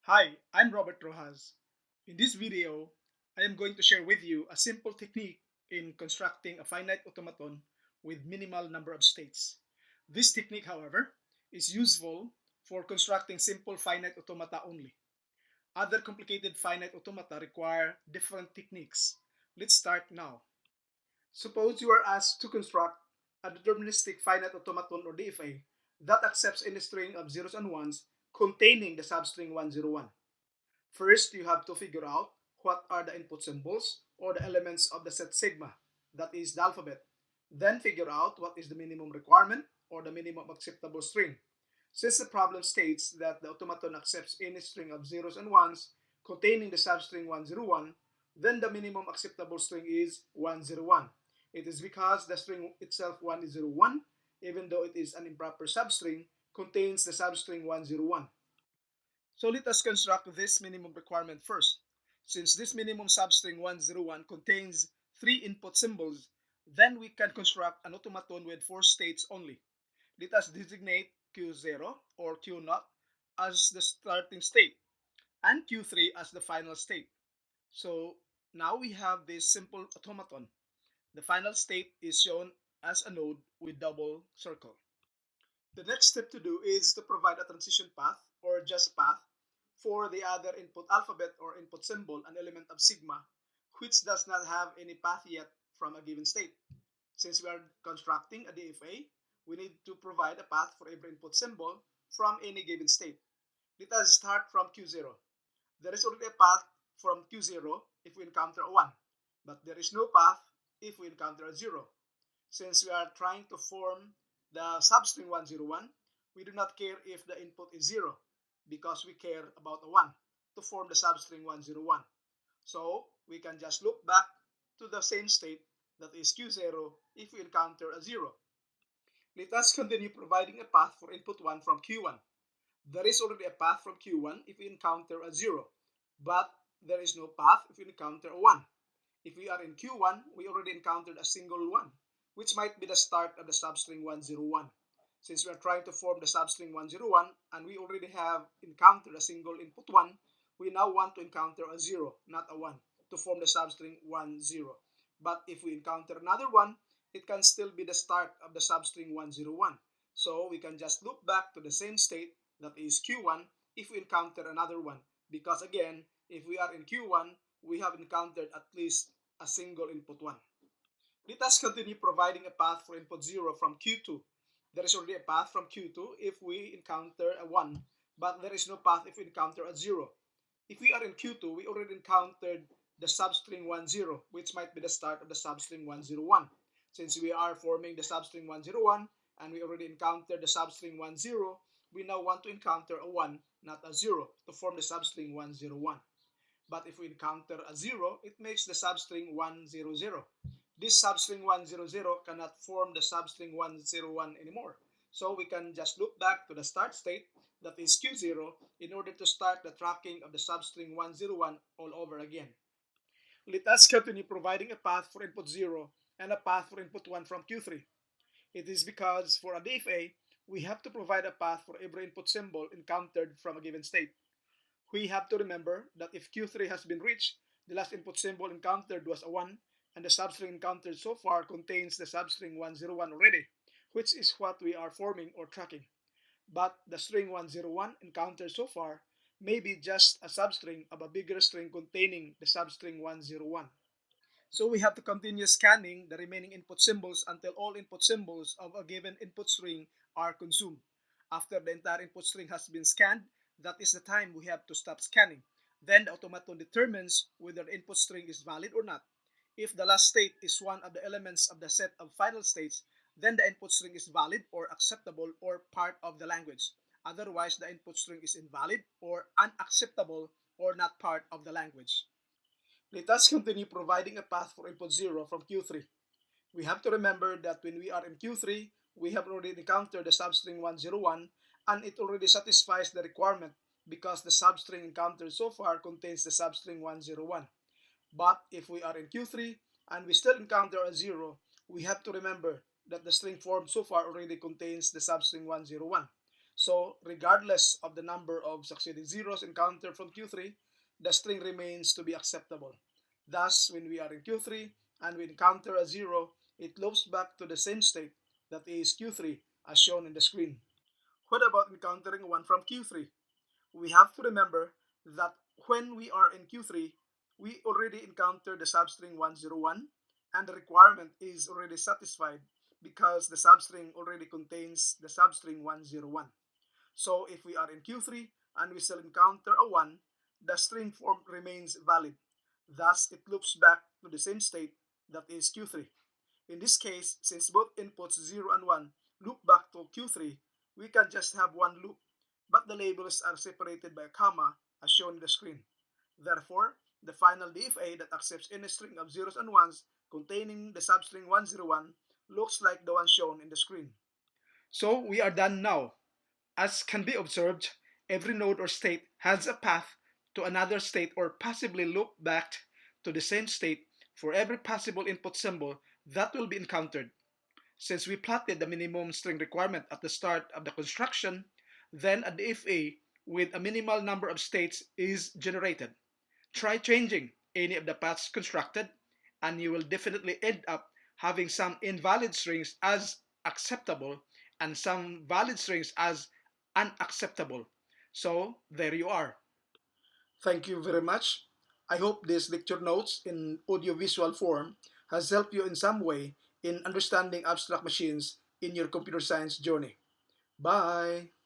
Hi, I'm Robert Rojas. In this video, I am going to share with you a simple technique in constructing a finite automaton with minimal number of states. This technique, however, is useful for constructing simple finite automata only. Other complicated finite automata require different techniques. Let's start now. Suppose you are asked to construct a deterministic finite automaton or DFA that accepts any string of zeros and ones containing the substring 101. First, you have to figure out what are the input symbols or the elements of the set sigma, that is the alphabet. Then figure out what is the minimum requirement or the minimum acceptable string. Since the problem states that the automaton accepts any string of zeros and ones containing the substring 101, then the minimum acceptable string is 101. It is because the string itself 101, even though it is an improper substring, contains the substring 101. So let us construct this minimum requirement first. Since this minimum substring 101 contains three input symbols, then we can construct an automaton with four states only. Let us designate Q0 or Q0 as the starting state and Q3 as the final state. So now we have this simple automaton. The final state is shown as a node with double circle. The next step to do is to provide a transition path or just path for the other input alphabet or input symbol, an element of sigma, which does not have any path yet from a given state. Since we are constructing a DFA, we need to provide a path for every input symbol from any given state. Let us start from Q0. There is already a path from Q0 if we encounter a 1, but there is no path if we encounter a 0. Since we are trying to form the substring 101, we do not care if the input is 0 because we care about a 1 to form the substring 101. So we can just loop back to the same state, that is Q0, if we encounter a 0. Let us continue providing a path for input 1 from Q1. There is already a path from Q1 if we encounter a 0, but there is no path if we encounter a 1. If we are in Q1, we already encountered a single 1, which might be the start of the substring 101. Since we are trying to form the substring 101 and we already have encountered a single input 1, we now want to encounter a 0, not a 1, to form the substring 10. But if we encounter another 1, it can still be the start of the substring 101. So we can just loop back to the same state, that is Q1, if we encounter another 1. Because again, if we are in Q1, we have encountered at least a single input 1. Let us continue providing a path for input 0 from Q2. There is already a path from Q2 if we encounter a 1, but there is no path if we encounter a 0. If we are in Q2, we already encountered the substring 10, which might be the start of the substring 101. Since we are forming the substring 101 and we already encountered the substring 10, we now want to encounter a 1, not a 0, to form the substring 101. But if we encounter a 0, it makes the substring 100. This substring 100 cannot form the substring 101 anymore. So we can just loop back to the start state, that is Q0, in order to start the tracking of the substring 101 all over again. Let us continue providing a path for input 0 and a path for input 1 from Q3. It is because for a DFA, we have to provide a path for every input symbol encountered from a given state. We have to remember that if Q3 has been reached, the last input symbol encountered was a 1, and the substring encountered so far contains the substring 101 already, which is what we are forming or tracking. But the string 101 encountered so far may be just a substring of a bigger string containing the substring 101. So we have to continue scanning the remaining input symbols until all input symbols of a given input string are consumed. After the entire input string has been scanned, that is the time we have to stop scanning. Then the automaton determines whether the input string is valid or not. If the last state is one of the elements of the set of final states, then the input string is valid or acceptable or part of the language. Otherwise, the input string is invalid or unacceptable or not part of the language. Let us continue providing a path for input 0 from Q3. We have to remember that when we are in Q3, we have already encountered the substring 101 and it already satisfies the requirement because the substring encountered so far contains the substring 101. But if we are in Q3 and we still encounter a 0, we have to remember that the string formed so far already contains the substring 101. So regardless of the number of succeeding zeros encountered from Q3, the string remains to be acceptable. Thus, when we are in Q3 and we encounter a zero, it loops back to the same state, that is Q3, as shown in the screen. What about encountering one from Q3? We have to remember that when we are in Q3, we already encountered the substring 101 and the requirement is already satisfied because the substring already contains the substring 101. So if we are in Q3 and we still encounter a 1, the string form remains valid. Thus, it loops back to the same state, that is Q3. In this case, since both inputs 0 and 1 loop back to Q3, we can just have one loop, but the labels are separated by a comma as shown in the screen. Therefore, the final DFA that accepts any string of zeros and ones containing the substring 101 looks like the one shown in the screen. So we are done now. As can be observed, every node or state has a path to another state or possibly loop back to the same state for every possible input symbol that will be encountered. Since we plotted the minimum string requirement at the start of the construction, then a DFA with a minimal number of states is generated. Try changing any of the paths constructed and you will definitely end up having some invalid strings as acceptable and some valid strings as unacceptable. So there you are. Thank you very much. I hope this lecture notes in audiovisual form has helped you in some way in understanding abstract machines in your computer science journey. Bye!